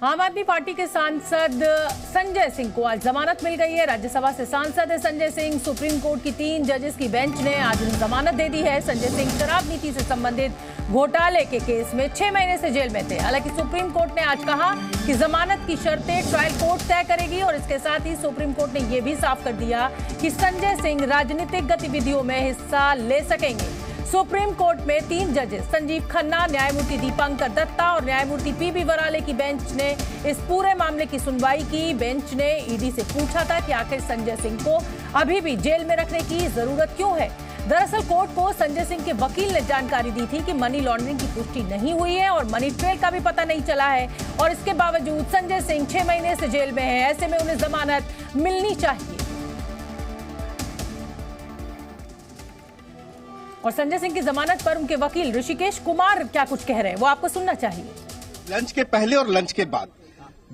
आम आदमी पार्टी के सांसद संजय सिंह को आज जमानत मिल गई है। राज्यसभा से सांसद है संजय सिंह। सुप्रीम कोर्ट की 3 जजेस की बेंच ने आज जमानत दे दी है। संजय सिंह शराब नीति से संबंधित घोटाले के केस में 6 महीने से जेल में थे। हालांकि सुप्रीम कोर्ट ने आज कहा कि जमानत की शर्तें ट्रायल कोर्ट तय करेगी और इसके साथ ही सुप्रीम कोर्ट ने यह भी साफ कर दिया कि संजय सिंह राजनीतिक गतिविधियों में हिस्सा ले सकेंगे। सुप्रीम कोर्ट में 3 जजेस संजीव खन्ना, न्यायमूर्ति दीपांकर दत्ता और न्यायमूर्ति पीबी वराले की बेंच ने इस पूरे मामले की सुनवाई की। बेंच ने ईडी से पूछा था कि आखिर संजय सिंह को अभी भी जेल में रखने की जरूरत क्यों है। दरअसल कोर्ट को संजय सिंह के वकील ने जानकारी दी थी कि मनी लॉन्ड्रिंग की पुष्टि नहीं हुई है और मनी ट्रेल का भी पता नहीं चला है और इसके बावजूद संजय सिंह 6 महीने से जेल में है। ऐसे में उन्हें जमानत मिलनी चाहिए। और संजय सिंह की जमानत पर उनके वकील ऋषिकेश कुमार क्या कुछ कह रहे हैं वो आपको सुनना चाहिए। लंच के पहले और लंच के बाद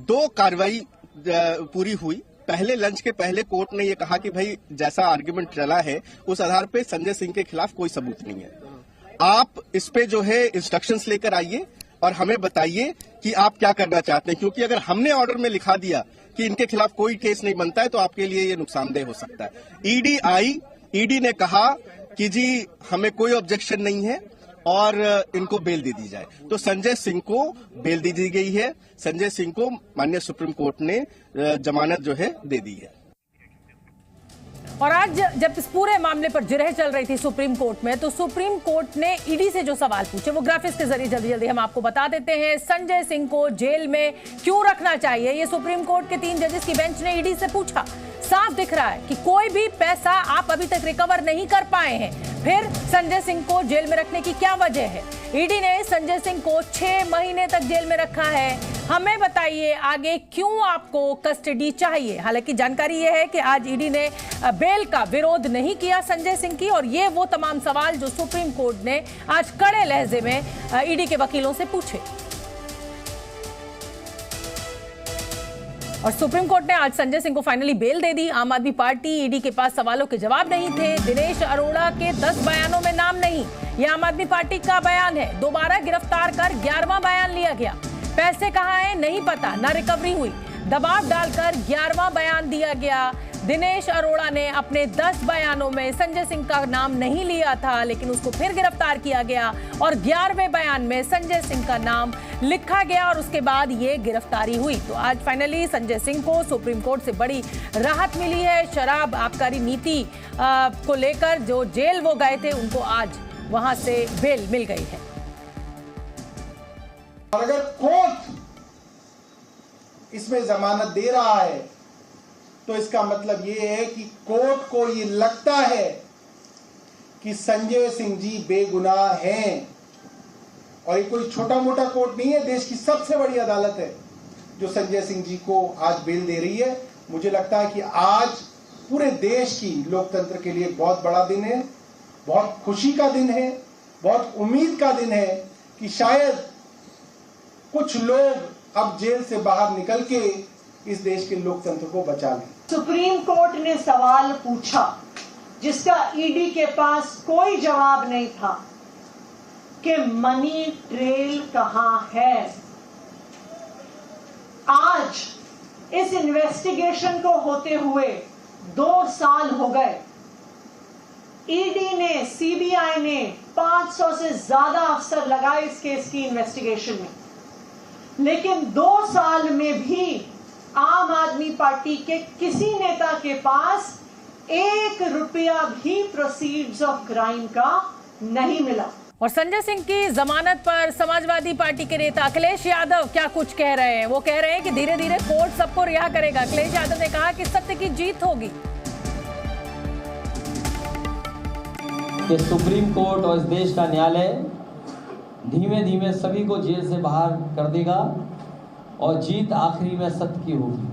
2 कार्रवाई पूरी हुई। पहले लंच के पहले कोर्ट ने ये कहा कि भाई जैसा आर्गुमेंट चला है उस आधार पे संजय सिंह के खिलाफ कोई सबूत नहीं है। आप इस पे जो है इंस्ट्रक्शंस लेकर आइए और हमें बताइए कि आप क्या करना चाहते हैं, क्योंकि अगर हमने ऑर्डर में लिखा दिया कि इनके खिलाफ कोई केस नहीं बनता है तो आपके लिए ये नुकसानदेह हो सकता है। ईडी ने कहा कि जी हमें कोई ऑब्जेक्शन नहीं है और इनको बेल दे दी जाए, तो संजय सिंह को बेल दे दी गई है। संजय सिंह को माननीय सुप्रीम कोर्ट ने जमानत जो है दे दी है। और आज जब इस पूरे मामले पर जिरह चल रही थी सुप्रीम कोर्ट में, तो सुप्रीम कोर्ट ने ईडी से जो सवाल पूछे वो ग्राफिक्स के जरिए जल्दी हम आपको बता देते हैं। संजय सिंह को जेल में क्यों रखना चाहिए, ये सुप्रीम कोर्ट के 3 जजेस की बेंच ने ईडी से पूछा। साफ दिख रहा है कि कोई भी पैसा आप अभी तक रिकवर नहीं कर पाए हैं, फिर संजय सिंह को जेल में रखने की क्या वजह है। ईडी ने संजय सिंह को 6 महीने तक जेल में रखा है। हमें बताइए आगे क्यों आपको कस्टडी चाहिए। हालांकि जानकारी यह है कि आज ईडी ने बेल का विरोध नहीं किया संजय सिंह की, और ये वो तमाम सवाल जो सुप्रीम कोर्ट ने आज कड़े लहजे में ईडी के वकीलों से पूछे। और सुप्रीम कोर्ट ने आज संजय सिंह को फाइनली बेल दे दी। आम आदमी पार्टी ईडी के पास सवालों के जवाब नहीं थे। दिनेश अरोड़ा के 10 बयानों में नाम नहीं, यह आम आदमी पार्टी का बयान है। दोबारा गिरफ्तार कर 11वां बयान लिया गया। पैसे कहाँ हैं नहीं पता, ना रिकवरी हुई। दबाव डालकर 11वां बयान दिया गया। दिनेश अरोड़ा ने अपने 10 बयानों में संजय सिंह का नाम नहीं लिया था, लेकिन उसको फिर गिरफ्तार किया गया और 11वें बयान में संजय सिंह का नाम लिखा गया और उसके बाद ये गिरफ्तारी हुई। तो आज फाइनली संजय सिंह को सुप्रीम कोर्ट से बड़ी राहत मिली है। शराब आबकारी नीति को लेकर जो जेल वो गए थे उनको आज वहां से बेल मिल गई है। और अगर कोर्ट इसमें जमानत दे रहा है तो इसका मतलब ये है कि कोर्ट को ये लगता है कि संजय सिंह जी बेगुनाह हैं। और ये कोई छोटा मोटा कोर्ट नहीं है, देश की सबसे बड़ी अदालत है जो संजय सिंह जी को आज बेल दे रही है। मुझे लगता है कि आज पूरे देश की लोकतंत्र के लिए बहुत बड़ा दिन है, बहुत खुशी का दिन है, बहुत उम्मीद का दिन है कि शायद कुछ लोग अब जेल से बाहर निकल के इस देश के लोकतंत्र को बचा लें। सुप्रीम कोर्ट ने सवाल पूछा जिसका ईडी के पास कोई जवाब नहीं था कि मनी ट्रेल कहां है। आज इस इन्वेस्टिगेशन को होते हुए 2 साल हो गए। ईडी ने, सीबीआई ने 500 से ज्यादा अफसर लगाए इस केस की इन्वेस्टिगेशन में, लेकिन 2 साल में भी आम आदमी पार्टी के किसी नेता के पास 1 रुपया भी प्रोसीड्स ऑफ क्राइम का नहीं मिला। और संजय सिंह की जमानत पर समाजवादी पार्टी के नेता अखिलेश यादव क्या कुछ कह रहे हैं। वो कह रहे हैं कि धीरे धीरे कोर्ट सबको रिहा करेगा। अखिलेश यादव ने कहा कि सत्य की जीत होगी। कि सुप्रीम कोर्ट और इस देश का न्यायालय धीमे धीमे सभी को जेल से बाहर कर देगा और जीत आखिरी में सत्य की होगी।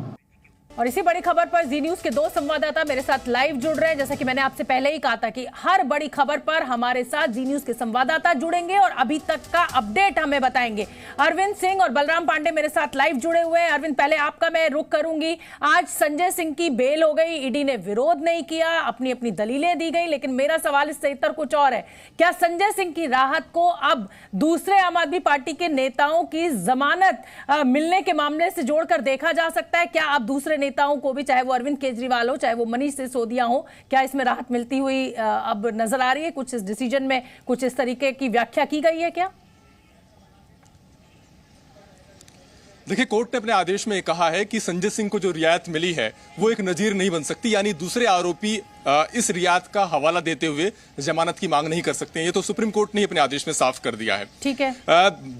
और इसी बड़ी खबर पर जी न्यूज के दो संवाददाता मेरे साथ लाइव जुड़ रहे हैं। जैसा कि मैंने आपसे पहले ही कहा था कि हर बड़ी खबर पर हमारे साथ जी न्यूज के संवाददाता जुड़ेंगे और अभी तक का अपडेट हमें बताएंगे। अरविंद सिंह और बलराम पांडे मेरे साथ लाइव जुड़े हुए हैं। अरविंद, पहले आपका मैं रुख करूंगी। आज संजय सिंह की बेल हो गई, ईडी ने विरोध नहीं किया, अपनी अपनी दलीलें दी गई, लेकिन मेरा सवाल इससे इतर कुछ और है। क्या संजय सिंह की राहत को अब दूसरे आम आदमी पार्टी के नेताओं की जमानत मिलने के मामले से जोड़कर देखा जा सकता है? क्या अब दूसरे नेताओं को भी, चाहे वो अरविंद केजरीवाल हो, चाहे वो मनीष सिसोदिया हो, क्या इसमें राहत मिलती हुई अब नजर आ रही है? कुछ इस डिसीजन में कुछ इस तरीके की व्याख्या की गई है क्या? देखिए, कोर्ट ने अपने आदेश में कहा है कि संजय सिंह को जो रियायत मिली है वो एक नजीर नहीं बन सकती, यानी दूसरे आरोपी इस रियायत का हवाला देते हुए जमानत की मांग नहीं कर सकते हैं। ये तो सुप्रीम कोर्ट ने अपने आदेश में साफ कर दिया है। ठीक है।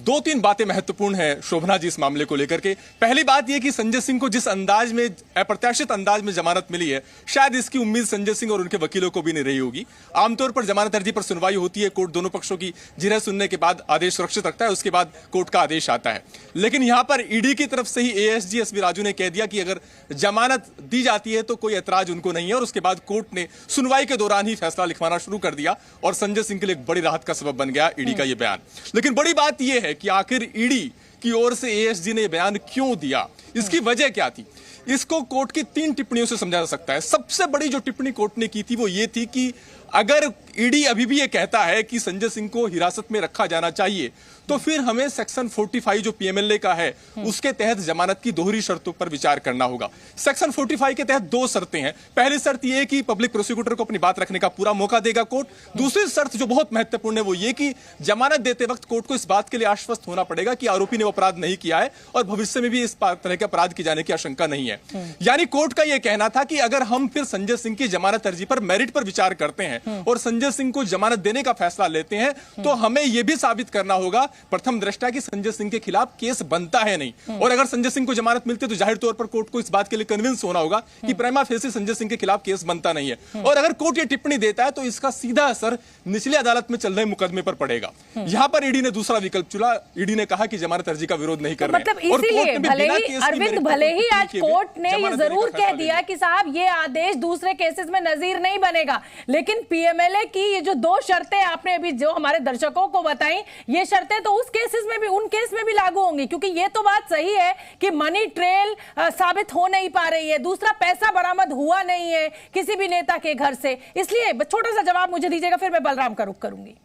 दो तीन बातें महत्वपूर्ण हैं शोभना जी इस मामले को लेकर के। पहली बात यह कि संजय सिंह को जिस अंदाज में, अप्रत्याशित अंदाज में जमानत मिली है, शायद इसकी उम्मीद संजय सिंह और उनके वकीलों को भी नहीं रही होगी। आमतौर पर जमानत अर्जी पर सुनवाई होती है, कोर्ट दोनों पक्षों की जिरह सुनने के बाद आदेश सुरक्षित रखता है, उसके बाद कोर्ट का आदेश आता है। लेकिन यहां पर ईडी की तरफ से ही एएसजी एसबी राजू ने कह दिया कि अगर जमानत दी जाती है तो कोई ऐतराज उनको नहीं है, और उसके बाद कोर्ट ने सुनवाई के दौरान ही फैसला लिखवाना शुरू कर दिया और संजय सिंह के लिए एक बड़ी राहत का सबब बन गया ईडी का यह बयान। लेकिन बड़ी बात यह है कि आखिर ईडी की ओर से एएसजी ने यह बयान क्यों दिया, इसकी वजह क्या थी? इसको कोर्ट की 3 टिप्पणियों से समझा जा सकता है। सबसे बड़ी जो टिप्पणी कोर्ट ने की थी वो ये थी कि अगर ईडी अभी भी ये कहता है कि संजय सिंह को हिरासत में रखा जाना चाहिए, तो फिर हमें सेक्शन 45 जो पीएमएलए का है उसके तहत जमानत की दोहरी शर्तों पर विचार करना होगा। सेक्शन 45 के तहत 2 शर्तें हैं। पहली शर्त यह है कि पब्लिक प्रोसिक्यूटर को अपनी बात रखने का पूरा मौका देगा कोर्ट। दूसरी शर्त जो बहुत महत्वपूर्ण है वो ये कि जमानत देते वक्त कोर्ट को इस बात के लिए आश्वस्त होना पड़ेगा कि आरोपी ने अपराध नहीं किया है और भविष्य में भी इस तरह के अपराध की जाने की आशंका नहीं है। यानी कोर्ट का यह कहना था कि अगर हम फिर संजय सिंह की जमानत अर्जी पर मेरिट पर विचार करते हैं और संजय सिंह को जमानत देने का फैसला लेते हैं, तो हमें यह भी साबित करना होगा प्रथम दृष्टया कि संजय सिंह के खिलाफ केस बनता है नहीं। और अगर संजय सिंह को जमानत मिलती है तो जाहिर तौर पर कोर्ट को इस बात के लिए कन्विंस होना होगा कि प्रिमा फेसी संजय सिंह के खिलाफ केस बनता नहीं है। और अगर कोर्ट ये टिप्पणी देता है तो इसका सीधा असर निचली अदालत में चल रहे मुकदमे पर पड़ेगा। यहां पर ईडी ने दूसरा विकल्प चुना। ईडी ने कहा कि जमानत अर्जी का विरोध नहीं कर रहे। मतलब इसीलिए भले ही आज कोर्ट ने ये जरूर कह दिया कि साहब ये आदेश दूसरे केसेस में नजीर नहीं बनेगा, लेकिन पीएमएलए की ये जो 2 शर्तें आपने अभी जो हमारे दर्शकों को बताई, ये शर्तें तो उस केसेस में भी, उन केस में भी लागू होंगी, क्योंकि ये तो बात सही है कि मनी ट्रेल साबित हो नहीं पा रही है, दूसरा पैसा बरामद हुआ नहीं है किसी भी नेता के घर से। इसलिए छोटा सा जवाब मुझे दीजिएगा, फिर मैं बलराम का रुख करूंगी।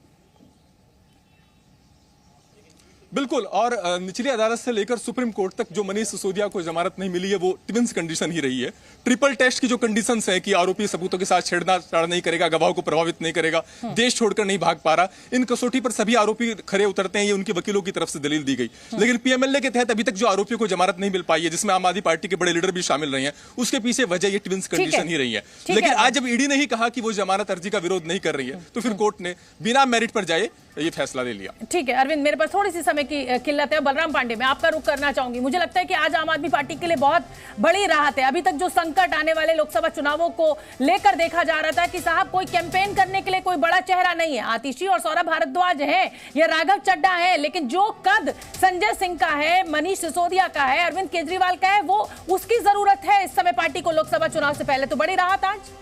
बिल्कुल। और निचली अदालत से लेकर सुप्रीम कोर्ट तक जो मनीष सिसोदिया को जमानत नहीं मिली है वो ट्विंस कंडीशन ही रही है। ट्रिपल टेस्ट की जो कंडीशंस हैं कि आरोपी सबूतों के साथ छेड़छाड़ नहीं करेगा, गवाहों को प्रभावित नहीं करेगा, देश छोड़कर नहीं भाग पा रहा, इन कसौटी पर सभी आरोपी खरे उतरते हैं, ये उनके वकीलों की तरफ से दलील दी गई। लेकिन पीएमएलए के तहत अभी तक जो आरोपियों को जमानत नहीं मिल पाई है, जिसमें आम आदमी पार्टी के बड़े लीडर भी शामिल रहे हैं, उसके पीछे वजह ये ट्विंस कंडीशन ही रही है। लेकिन आज जब ईडी ने ही कहा कि वो जमानत अर्जी का विरोध नहीं कर रही है, तो फिर कोर्ट ने बिना मेरिट पर जाए ये फैसला ले लिया। ठीक है अरविंद, मेरे पास थोड़ी सी समय की किल्लत है। बलराम पांडे, मैं आपका रुख करना चाहूंगी। मुझे लगता है कि आज आम आदमी पार्टी के लिए बहुत बड़ी राहत है। अभी तक जो संकट आने वाले लोकसभा चुनावों को लेकर देखा जा रहा था कि साहब कोई कैंपेन करने के लिए कोई बड़ा चेहरा नहीं है, आतिशी और सौरभ भारद्वाज है या राघव चड्ढा है, लेकिन जो कद संजय सिंह का है, मनीष सिसोदिया का है, अरविंद केजरीवाल का है, वो उसकी जरूरत है इस समय पार्टी को लोकसभा चुनाव से पहले। तो बड़ी राहत आज।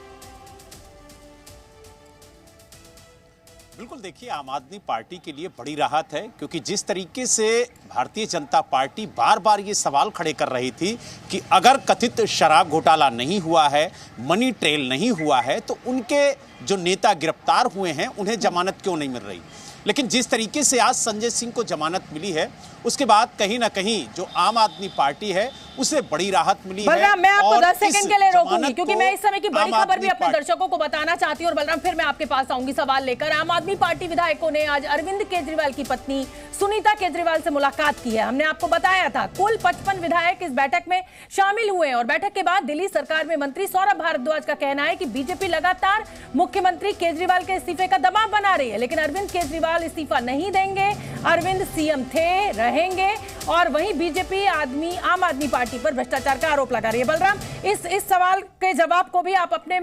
बिल्कुल, देखिए आम आदमी पार्टी के लिए बड़ी राहत है, क्योंकि जिस तरीके से भारतीय जनता पार्टी बार बार ये सवाल खड़े कर रही थी कि अगर कथित शराब घोटाला नहीं हुआ है, मनी ट्रेल नहीं हुआ है, तो उनके जो नेता गिरफ्तार हुए हैं उन्हें जमानत क्यों नहीं मिल रही। लेकिन जिस तरीके से आज संजय सिंह को जमानत मिली है, उसके बाद कहीं ना कहीं जो आम आदमी पार्टी है उसे बड़ी राहत मिली है। बलराम, मैं आपको 10 सेकंड के लिए रोकूंगी, क्योंकि मैं इस समय की बड़ी खबर भी अपने दर्शकों को बताना चाहती हूँ। और बलराम, फिर मैं आपके पास आऊंगी सवाल लेकर। आम आदमी पार्टी विधायकों ने आज अरविंद केजरीवाल की पत्नी सुनीता केजरीवाल से मुलाकात की है। हमने आपको बताया था कुल 55 विधायक इस बैठक में शामिल हुए हैं। और बैठक के बाद दिल्ली सरकार में मंत्री सौरभ भारद्वाज का कहना है कि बीजेपी लगातार मुख्यमंत्री केजरीवाल के इस्तीफे का दबाव बना रही है, लेकिन अरविंद केजरीवाल इस्तीफा नहीं देंगे। अरविंद सीएम थे, रहेंगे। और वहीं बीजेपी आम आदमी पार्टी पर भ्रष्टाचार का आरोप लगा रही है। बलराम, इस सवाल के जवाब को भी आप अपने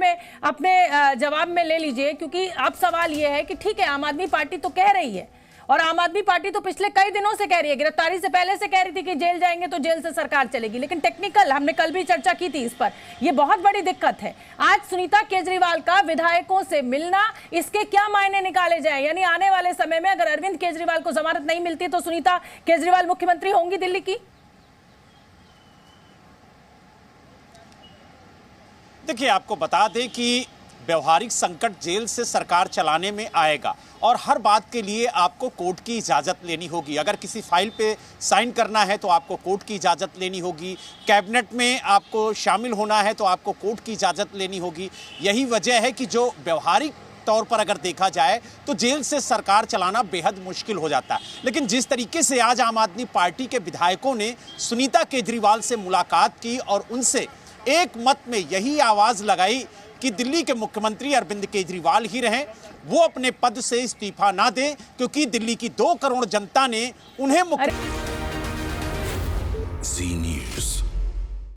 जवाब में ले लीजिए, क्योंकि अब सवाल यह है कि ठीक है आम आदमी पार्टी तो कह रही है और आम आदमी पार्टी तो पिछले कई दिनों से कह रही है, गिरफ्तारी से पहले से कह रही थी कि जेल जाएंगे तो जेल से सरकार चलेगी, लेकिन टेक्निकल, हमने कल भी चर्चा की थी इस पर, ये बहुत बड़ी दिक्कत है। आज सुनीता केजरीवाल का विधायकों से मिलना, इसके क्या मायने निकाले जाए? यानी आने वाले समय में अगर अरविंद केजरीवाल को जमानत नहीं मिलती तो सुनीता केजरीवाल मुख्यमंत्री होंगी दिल्ली की? देखिए, आपको बता दें कि व्यवहारिक संकट जेल से सरकार चलाने में आएगा और हर बात के लिए आपको कोर्ट की इजाज़त लेनी होगी। अगर किसी फाइल पे साइन करना है तो आपको कोर्ट की इजाज़त लेनी होगी, कैबिनेट में आपको शामिल होना है तो आपको कोर्ट की इजाज़त लेनी होगी। यही वजह है कि जो व्यवहारिक तौर पर अगर देखा जाए तो जेल से सरकार चलाना बेहद मुश्किल हो जाता है। लेकिन जिस तरीके से आज आम आदमी पार्टी के विधायकों ने सुनीता केजरीवाल से मुलाकात की और उनसे एक मत में यही आवाज़ लगाई कि दिल्ली के मुख्यमंत्री अरविंद केजरीवाल ही रहें, वो अपने पद से इस्तीफा ना दें, क्योंकि दिल्ली की 2 करोड़ जनता ने उन्हें